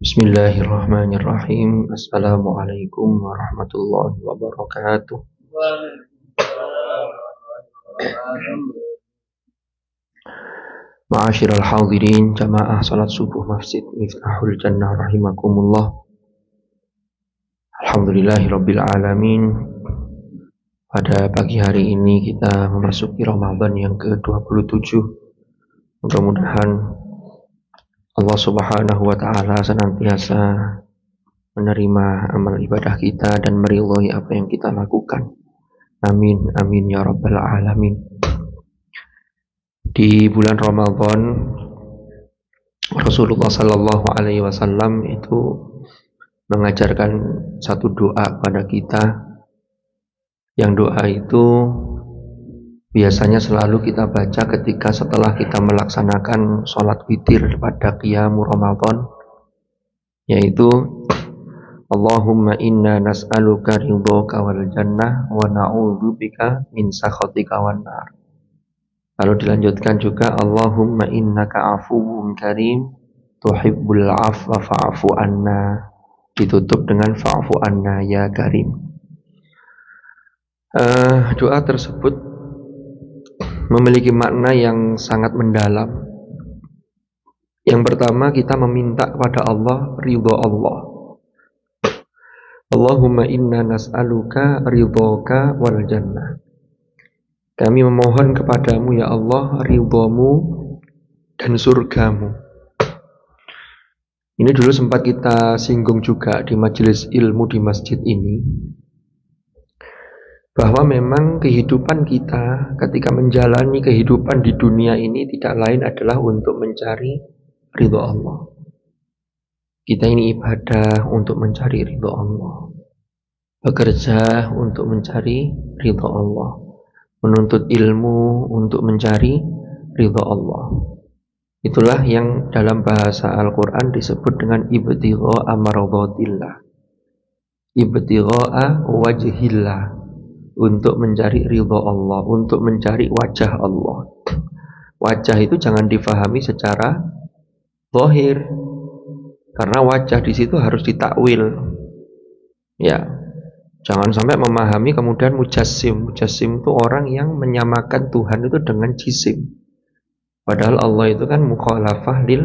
Bismillahirrahmanirrahim. Assalamualaikum warahmatullahi wabarakatuh. Ma'asyiral hadirin jamaah salat subuh Masjid Miftahul Jannah rahimakumullah. Alhamdulillahirabbil alamin. Pada pagi hari ini kita memasuki Ramadan yang ke-27. Mudah-mudahan Allah Subhanahu wa taala senantiasa menerima amal ibadah kita dan meridhai apa yang kita lakukan. Amin amin ya rabbal alamin. Di bulan Ramadan Rasulullah sallallahu alaihi wasallam itu mengajarkan satu doa pada kita, yang doa itu biasanya selalu kita baca ketika setelah kita melaksanakan sholat witir pada qiyamul Ramadan, yaitu Allahumma inna nas'aluka ridhaka wal jannah wa na'udzubika min sakhatika wan nar. Lalu dilanjutkan juga Allahumma innaka afuwwun karim tuhibbul afwa fa'fu anna. Ditutup dengan fa'fu anna ya karim. Doa tersebut memiliki makna yang sangat mendalam. Yang pertama, kita meminta kepada Allah ridha Allah. Allahumma inna nas'aluka ridhaka wal jannah. Kami memohon kepadamu ya Allah ridhamu dan surgamu. Ini dulu sempat kita singgung juga di majelis ilmu di masjid ini, bahwa memang kehidupan kita ketika menjalani kehidupan di dunia ini tidak lain adalah untuk mencari ridho Allah. Kita ini ibadah untuk mencari ridho Allah, bekerja untuk mencari ridho Allah, menuntut ilmu untuk mencari ridho Allah. Itulah yang dalam bahasa Al-Quran disebut dengan ibtigha'a mardhatillah, ibtigha'a wajhillah, untuk mencari ridho Allah, untuk mencari wajah Allah. Wajah itu jangan difahami secara zahir, karena wajah di situ harus ditakwil. Ya, jangan sampai memahami kemudian mujassim. Mujassim itu orang yang menyamakan Tuhan itu dengan jisim. Padahal Allah itu kan mukhalafah lil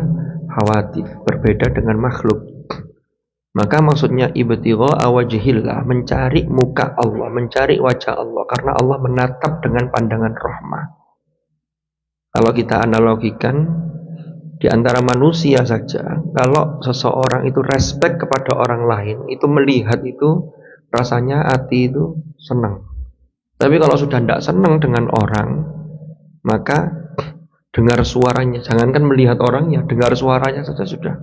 hawadits, berbeda dengan makhluk. Maka maksudnya ibtigha'a wajhillah, mencari muka Allah, mencari wajah Allah, karena Allah menatap dengan pandangan rahmah. Kalau kita analogikan di antara manusia saja, kalau seseorang itu respect kepada orang lain, itu melihat itu rasanya hati itu senang. Tapi kalau sudah tidak senang dengan orang, maka dengar suaranya, jangankan melihat orangnya, dengar suaranya saja sudah,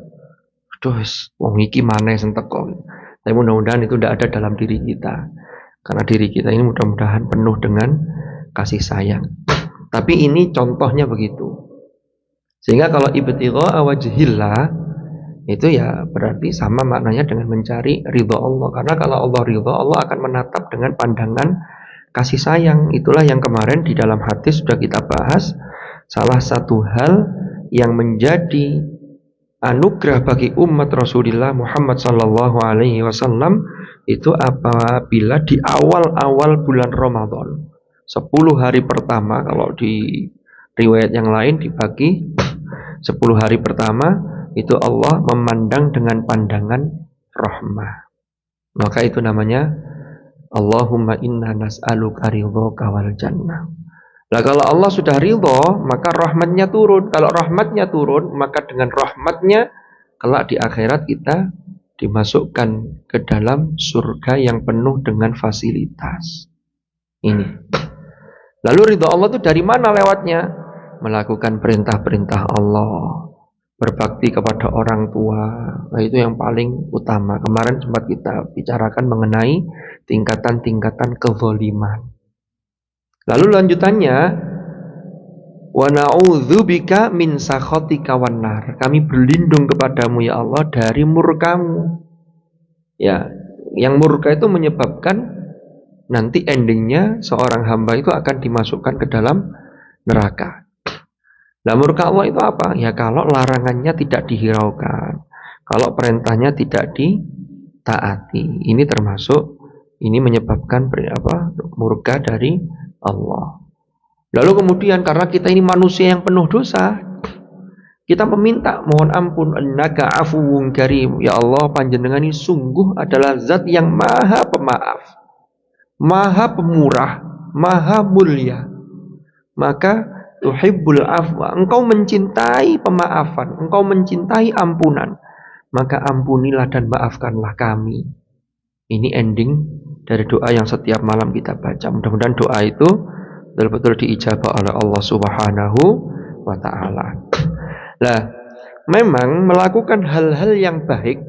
aduh, wong iki maneh sentek kok. Tapi mudah-mudahan itu tidak ada dalam diri kita, karena diri kita ini mudah-mudahan penuh dengan kasih sayang. Tapi ini contohnya begitu. Sehingga kalau ibtigha'a wajhillah itu ya berarti sama maknanya dengan mencari ridha Allah. Karena kalau Allah ridha, Allah akan menatap dengan pandangan kasih sayang. Itulah yang kemarin di dalam hadis sudah kita bahas. Salah satu hal yang menjadi anugerah bagi umat Rasulullah Muhammad sallallahu alaihi wasallam itu apabila di awal-awal bulan Ramadan, 10 hari pertama, kalau di riwayat yang lain dibagi 10 hari pertama itu Allah memandang dengan pandangan rahmah. Maka itu namanya Allahumma inna nas'aluka ridhaka wal jannah. Nah, kalau Allah sudah ridho, maka rahmatnya turun. Kalau rahmatnya turun, maka dengan rahmatnya kelak di akhirat kita dimasukkan ke dalam surga yang penuh dengan fasilitas. Ini. Lalu ridho Allah itu dari mana lewatnya? Melakukan perintah-perintah Allah, berbakti kepada orang tua. Nah, itu yang paling utama. Kemarin sempat kita bicarakan mengenai tingkatan-tingkatan kezaliman. Lalu lanjutannya, wa na'udzubika min sakhatika wan nar. Kami berlindung kepadamu ya Allah dari murkamu. Ya, yang murka itu menyebabkan nanti endingnya seorang hamba itu akan dimasukkan ke dalam neraka. Nah, murka Allah itu apa? Ya kalau larangannya tidak dihiraukan, kalau perintahnya tidak ditaati. Ini termasuk, ini menyebabkan murka dari Allah. Lalu kemudian karena kita ini manusia yang penuh dosa, kita meminta mohon ampun, innaka afuwun karim. Ya Allah, panjenengan ini sungguh adalah zat yang maha pemaaf, maha pemurah, maha mulia. Maka tuhibbul afwa, engkau mencintai pemaafan, engkau mencintai ampunan, maka ampunilah dan maafkanlah kami. Ini ending dari doa yang setiap malam kita baca. Mudah-mudahan doa itu betul-betul diijabah oleh Allah Subhanahu wa ta'ala. Nah, memang melakukan hal-hal yang baik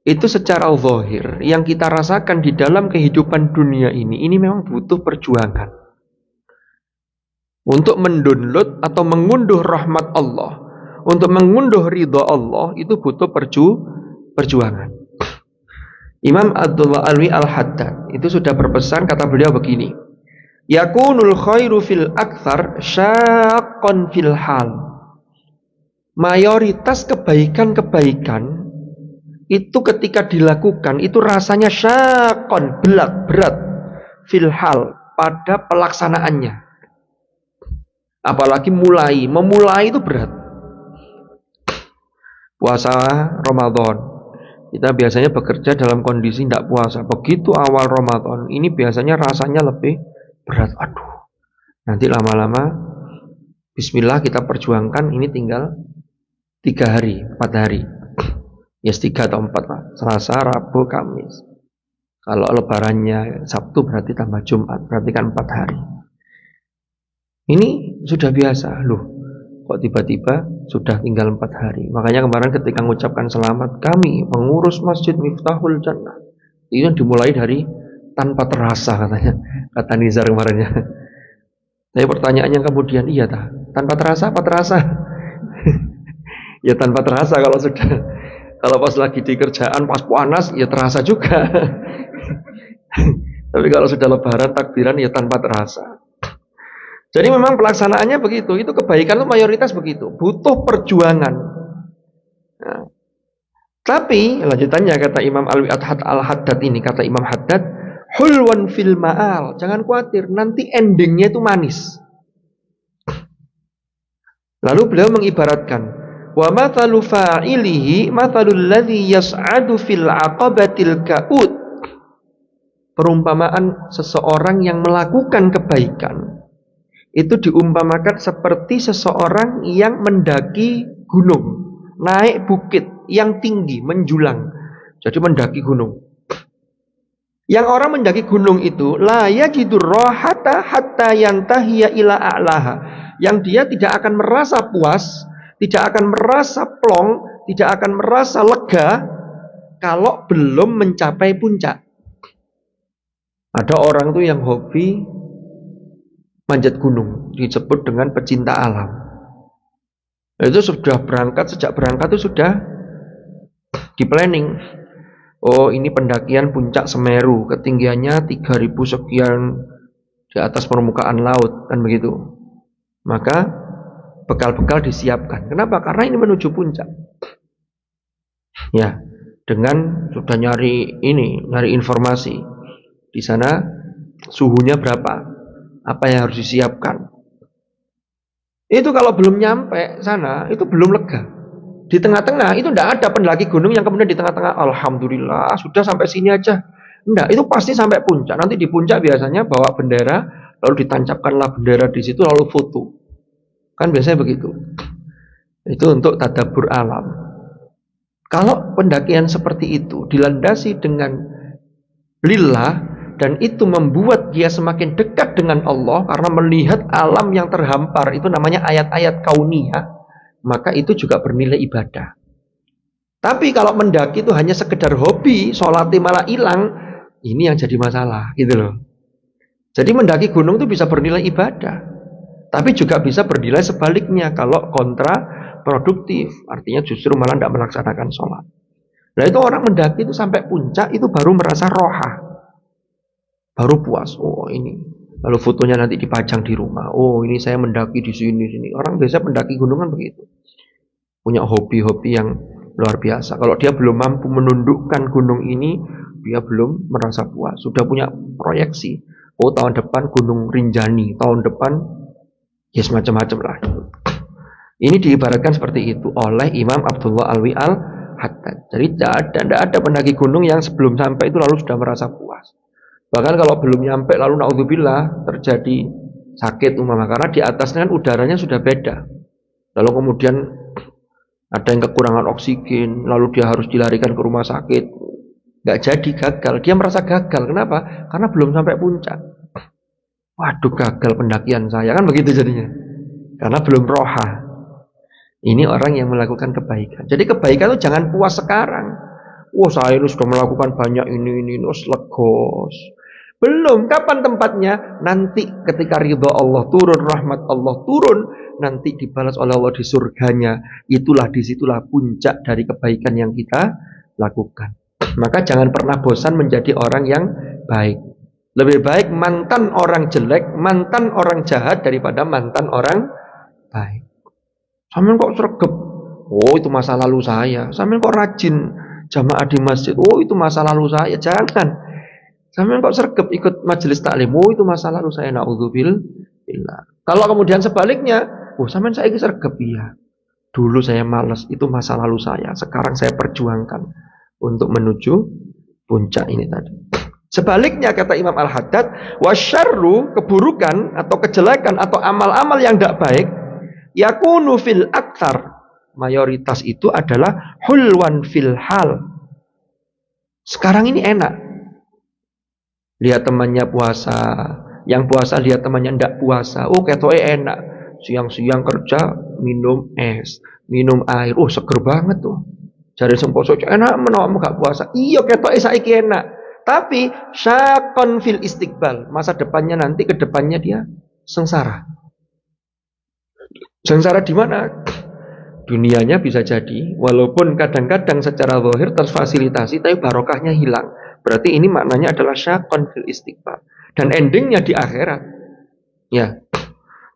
itu secara zahir yang kita rasakan di dalam kehidupan dunia ini memang butuh perjuangan. Untuk mendownload atau mengunduh rahmat Allah, untuk mengunduh ridha Allah, itu butuh perjuangan. Imam Abdullah Alwi Al-Haddad itu sudah berpesan, kata beliau begini, yakunul khairu fil akthar syaqqan fil hal. Mayoritas kebaikan-kebaikan itu ketika dilakukan itu rasanya syaqqan, berat fil hal, pada pelaksanaannya. Apalagi memulai itu berat. Puasa Ramadan, kita biasanya bekerja dalam kondisi tidak puasa. Begitu awal Ramadan, ini biasanya rasanya lebih berat. Aduh, nanti lama-lama bismillah kita perjuangkan, ini tinggal 3 hari, 4 hari. Ya 3 atau 4 lah. Selasa, Rabu, Kamis. Kalau lebarannya Sabtu berarti tambah Jumat, berarti kan 4 hari. Ini sudah biasa, loh. Kok tiba-tiba sudah tinggal 4 hari. Makanya kemarin ketika mengucapkan selamat, kami mengurus Masjid Miftahul Jannah, itu dimulai dari tanpa terasa, katanya, kata Nizar kemarinnya. Tapi pertanyaannya kemudian, iya tanpa terasa apa terasa? Ya tanpa terasa kalau sudah, kalau pas lagi di kerjaan pas panas ya terasa juga. Tapi kalau sudah lebaran takbiran ya tanpa terasa. Jadi memang pelaksanaannya begitu, itu kebaikan itu mayoritas begitu, butuh perjuangan. Nah, tapi lanjutannya kata Imam Alwi Al-Haddad ini, kata Imam Haddad, hulwan fil ma'al, jangan khawatir, nanti endingnya itu manis. Lalu beliau mengibaratkan, wa mathalu fa'ilihi mathalul ladzi yas'adu fil aqabatil ka'ud. Perumpamaan seseorang yang melakukan kebaikan itu diumpamakan seperti seseorang yang mendaki gunung, naik bukit yang tinggi, menjulang. Jadi mendaki gunung. Yang orang mendaki gunung itu la yajidur rahata hatta yantahiya ila a'laha. Yang dia tidak akan merasa puas, tidak akan merasa plong, tidak akan merasa lega kalau belum mencapai puncak. Ada orang tuh yang hobi manjat gunung, disebut dengan pecinta alam. Itu sudah berangkat, sejak berangkat itu sudah di planning. Oh, ini pendakian puncak Semeru, ketinggiannya 3000 sekian di atas permukaan laut, kan begitu. Maka bekal-bekal disiapkan. Kenapa? Karena ini menuju puncak. Ya, dengan sudah nyari informasi. Di sana suhunya berapa? Apa yang harus disiapkan? Itu kalau belum nyampe sana, itu belum lega. Di tengah-tengah itu tidak ada pendaki gunung yang kemudian di tengah-tengah, alhamdulillah sudah sampai sini aja. Tidak, itu pasti sampai puncak. Nanti di puncak biasanya bawa bendera, lalu ditancapkanlah bendera di situ, lalu foto. Kan biasanya begitu. Itu untuk tadabbur alam. Kalau pendakian seperti itu dilandasi dengan lillah, dan itu membuat dia semakin dekat dengan Allah karena melihat alam yang terhampar, itu namanya ayat-ayat kauniyah, maka itu juga bernilai ibadah. Tapi kalau mendaki itu hanya sekedar hobi, sholatnya malah hilang, ini yang jadi masalah, gitu loh. Jadi mendaki gunung itu bisa bernilai ibadah, tapi juga bisa bernilai sebaliknya kalau kontraproduktif, artinya justru malah tidak melaksanakan sholat. Nah itu orang mendaki itu sampai puncak itu baru merasa roha, baru puas. Oh ini, lalu fotonya nanti dipajang di rumah. Oh ini saya mendaki di sini. Orang biasa pendaki gunungan begitu, punya hobi-hobi yang luar biasa. Kalau dia belum mampu menundukkan gunung ini, dia belum merasa puas. Sudah punya proyeksi. Oh, tahun depan Gunung Rinjani, tahun depan ya semacam-macam lah. Ini diibaratkan seperti itu oleh Imam Abdullah Alwi Al-Haddad. Jadi tidak ada pendaki gunung yang sebelum sampai itu lalu sudah merasa puas. Bahkan kalau belum nyampe lalu naudzubillah terjadi sakit umpama, karena di atasnya kan udaranya sudah beda. Lalu kemudian ada yang kekurangan oksigen, lalu dia harus dilarikan ke rumah sakit. Nggak jadi, gagal. Dia merasa gagal. Kenapa? Karena belum sampai puncak. Waduh, gagal pendakian saya, kan begitu jadinya. Karena belum roha. Ini orang yang melakukan kebaikan. Jadi kebaikan itu jangan puas sekarang. Wah, saya ini sudah melakukan banyak ini, legos. Belum, kapan tempatnya? Nanti ketika ridha Allah turun, rahmat Allah turun, nanti dibalas oleh Allah di surganya. Disitulah puncak dari kebaikan yang kita lakukan. Maka jangan pernah bosan menjadi orang yang baik. Lebih baik mantan orang jelek, mantan orang jahat daripada mantan orang baik. Sampeyan kok sregep? Oh, itu masa lalu saya. Sampeyan kok rajin jamaah di masjid? Oh, itu masa lalu saya. Jangan. Sampeyan kok sregep ikut majelis taklim? Oh, itu masa lalu saya. Naudzubillah. Kalau kemudian sebaliknya, oh, sampeyan saiki sregep, iya. Dulu saya malas, itu masa lalu saya. Sekarang saya perjuangkan untuk menuju puncak ini tadi. Sebaliknya kata Imam Al-Haddad, wasyarru, keburukan atau kejelekan atau amal-amal yang tidak baik, yakunu fil aktsar, mayoritas itu adalah hulwan fil hal. Sekarang ini enak. Lihat temannya puasa, yang puasa lihat temannya tidak puasa. Oh, ketoke enak. Siang-siang kerja minum es, minum air. Oh, seger banget tuh. Jare semposo enak menawa gak puasa. Iya, ketoke saiki enak. Tapi syaqon fil istiqbal, masa depannya nanti ke depannya dia sengsara. Sengsara di mana? Dunianya bisa jadi walaupun kadang-kadang secara zahir terfasilitasi tapi barokahnya hilang. Berarti ini maknanya adalah syaqon fil istiqbal. Dan endingnya di akhirat. Ya.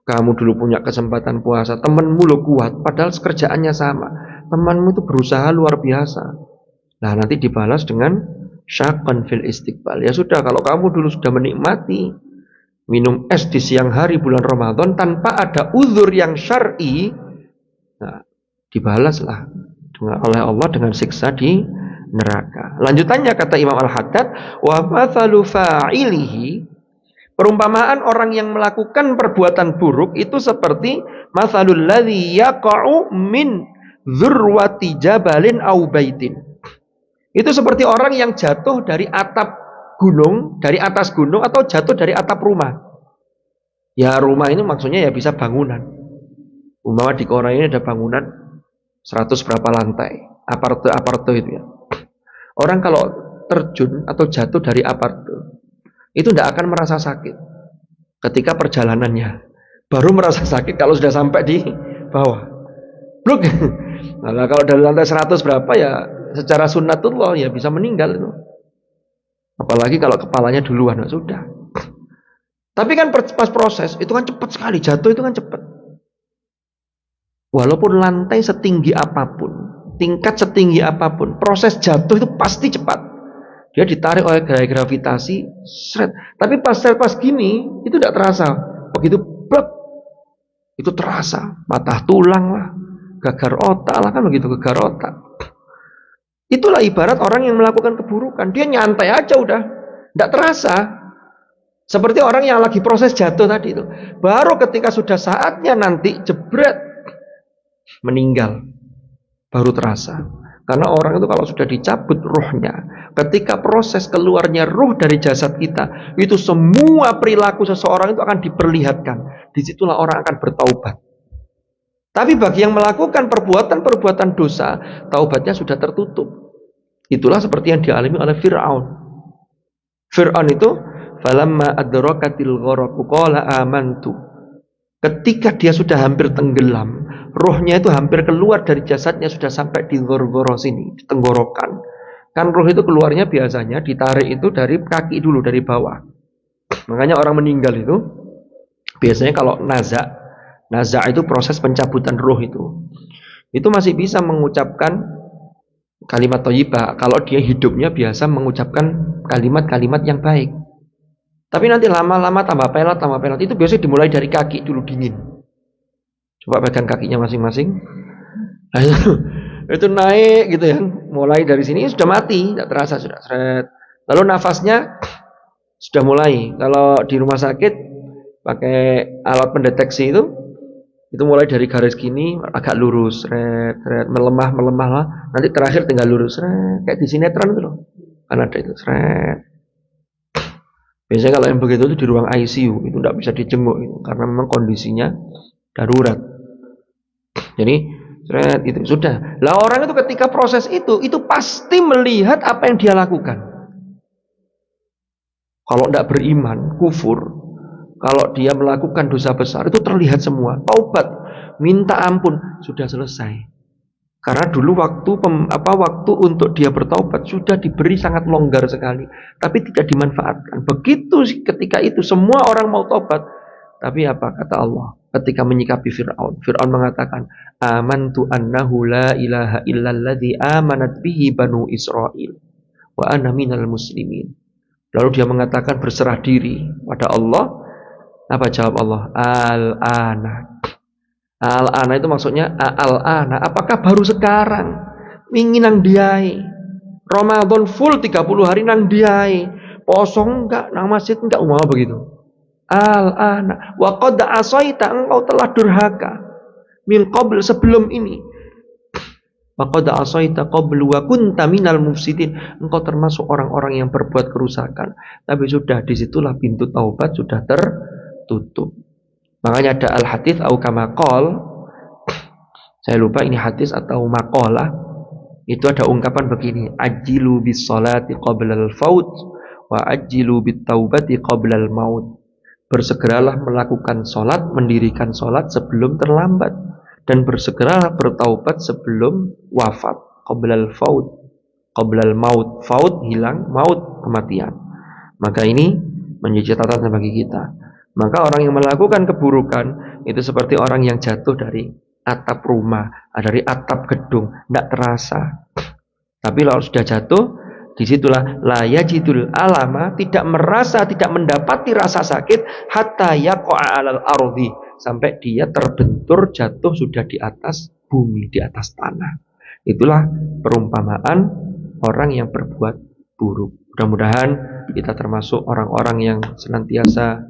Kamu dulu punya kesempatan puasa, temanmu lo kuat padahal kerjaannya sama. Temanmu itu berusaha luar biasa. Nah, nanti dibalas dengan syaqan fil istiqbal. Ya sudah, kalau kamu dulu sudah menikmati minum es di siang hari bulan Ramadan tanpa ada uzur yang syar'i, nah, dibalaslah oleh Allah dengan siksa di neraka. Lanjutannya kata Imam Al-Haddad, wa mathalu fa'ilihi, perumpamaan orang yang melakukan perbuatan buruk itu seperti mathalul ladzi yaqa'u min dzurwati jabalin au baitin. Itu seperti orang yang jatuh dari atap gunung, dari atas gunung, atau jatuh dari atap rumah. Ya, rumah ini maksudnya ya bisa bangunan. Umpama di Korea ini ada bangunan 100 berapa lantai, aparte itu ya. Orang kalau terjun atau jatuh dari aparte itu tidak akan merasa sakit ketika perjalanannya. Baru merasa sakit kalau sudah sampai di bawah. Bluk. Nah, kalau dari lantai 100 berapa ya secara sunnatullah ya bisa meninggal itu. Apalagi kalau kepalanya duluan, nah sudah. Tapi kan pas proses itu kan cepat sekali, jatuh itu kan cepat. Walaupun lantai setinggi apapun, tingkat setinggi apapun, proses jatuh itu pasti cepat. Dia ditarik oleh gaya gravitasi, seret. Tapi pas gini itu tidak terasa. Begitu blek, itu terasa, patah tulang lah, gagar otak lah, kan begitu, gagar otak. Itulah ibarat orang yang melakukan keburukan. Dia nyantai aja udah, tidak terasa. Seperti orang yang lagi proses jatuh tadi itu. Baru ketika sudah saatnya nanti jebret, meninggal, baru terasa. Karena orang itu kalau sudah dicabut ruhnya, ketika proses keluarnya ruh dari jasad kita, itu semua perilaku seseorang itu akan diperlihatkan. Disitulah orang akan bertaubat. Tapi bagi yang melakukan perbuatan-perbuatan dosa, taubatnya sudah tertutup. Itulah seperti yang dialami oleh Fir'aun. Fir'aun itu, falamma adrakatil gharaqu qala amantu. Ketika dia sudah hampir tenggelam, rohnya itu hampir keluar dari jasadnya, sudah sampai di gor-goro sini, di tenggorokan. Kan roh itu keluarnya biasanya ditarik itu dari kaki dulu, dari bawah. Makanya orang meninggal itu biasanya kalau nazak itu proses pencabutan roh itu masih bisa mengucapkan kalimat thayyibah kalau dia hidupnya biasa mengucapkan kalimat-kalimat yang baik. Tapi nanti lama-lama tambah pelat itu biasanya dimulai dari kaki dulu dingin. Coba pegang kakinya masing-masing. Nah, itu naik gitu ya. Mulai dari sini sudah mati, tidak terasa sudah seret. Lalu nafasnya sudah mulai. Kalau di rumah sakit pakai alat pendeteksi itu mulai dari garis gini agak lurus, seret, melemah lah. Nanti terakhir tinggal lurus, seret. Kayak di sinetron itu loh. Kan ada itu, seret. Biasanya kalau yang begitu itu di ruang ICU itu tidak bisa dijenguk itu, karena memang kondisinya darurat. Jadi itu sudah. Lah orang itu ketika proses itu pasti melihat apa yang dia lakukan. Kalau tidak beriman, kufur, kalau dia melakukan dosa besar itu terlihat semua. Taubat, minta ampun, sudah selesai. Karena dulu waktu untuk dia bertaubat sudah diberi sangat longgar sekali, tapi tidak dimanfaatkan. Begitu ketika itu semua orang mau taubat, tapi apa kata Allah? Ketika menyikapi Fir'aun mengatakan, amantu annahu la ilaha illalladzi amanat bihi banu Israil wa ana minal muslimin. Lalu dia mengatakan berserah diri pada Allah. Apa jawab Allah? Al-ana. Al-ana itu maksudnya al-ana. Apakah baru sekarang? Ingin nang diai. Ramadan full 30 hari nang diai. Posong enggak, nang masjid enggak, mau begitu. Al-ana wa qad asaita, engkau telah durhaka min qabl, sebelum ini. Wa qad asaita qabl wa kunta minal mufsidin, engkau termasuk orang-orang yang berbuat kerusakan. Tapi sudah, disitulah pintu taubat sudah tertutup. Makanya ada al-hadits au kama qol, saya lupa ini hadis atau maqalah, itu ada ungkapan begini, ajilu bis salati qabla al-faut wa ajilu bit taubati qabla al-maut. Bersegeralah melakukan sholat, mendirikan sholat sebelum terlambat, dan bersegeralah bertaubat sebelum wafat. Qoblal faut, qoblal maut. Faut hilang, maut kematian. Maka ini menjadi catatan bagi kita. Maka orang yang melakukan keburukan itu seperti orang yang jatuh dari atap rumah, dari atap gedung, tidak terasa. Tapi kalau sudah jatuh, disitulah la yajidul alama, tidak merasa, tidak mendapati rasa sakit, hatta yaqa'a 'alal ardi, sampai dia terbentur jatuh sudah di atas bumi, di atas tanah. Itulah perumpamaan orang yang berbuat buruk. Mudah-mudahan kita termasuk orang-orang yang senantiasa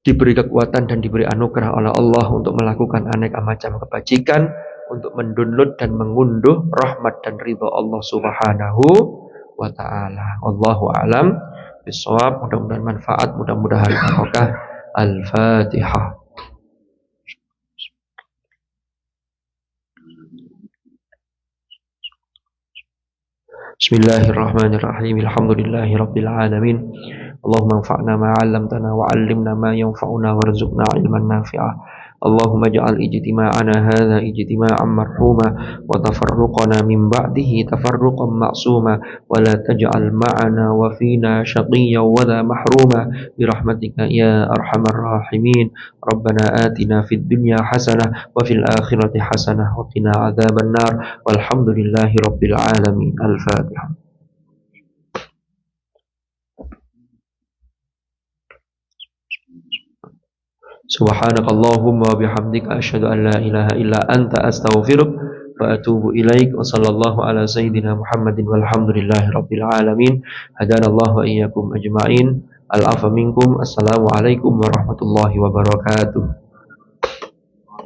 diberi kekuatan dan diberi anugerah oleh Allah untuk melakukan aneka macam kebajikan, untuk mendownload dan mengunduh rahmat dan ridha Allah Subhanahu wa ta'ala. Wallahu a'lam bishawab. Mudah-mudahan manfaat, mudah-mudahan barokah. Al-Fatihah. Bismillahirrahmanirrahim. Alhamdulillahi rabbil alamin. Allahumma anfa'na ma 'allamtana wa 'allimna ma yanfa'una warzuqna 'ilman nafi'a. Allahumma ij'al ijtima'ana hadha ijtima'an marhuma wa tafarruqana min ba'dihi tafarruqan ma'suma wa la taj'al ma'ana wa fina shaqiyyan wa la mahruma bi rahmatika ya arhamar rahimin. Rabbana atina fid dunya hasanah wa fil akhirati hasanah wa qina adzaban nar. Walhamdulillahi rabbil alamin. Al-Fatihah. Subhanakallahumma wa bihamdika asyhadu an la ilaha illa anta astaghfiruka wa atubu ilaik. Wa sallallahu ala sayyidina Muhammadin walhamdulillahi rabbil alamin. Hadanallahu wa iyyakum ajma'in. Al-afa minkum. Assalamualaikum warahmatullahi wabarakatuh.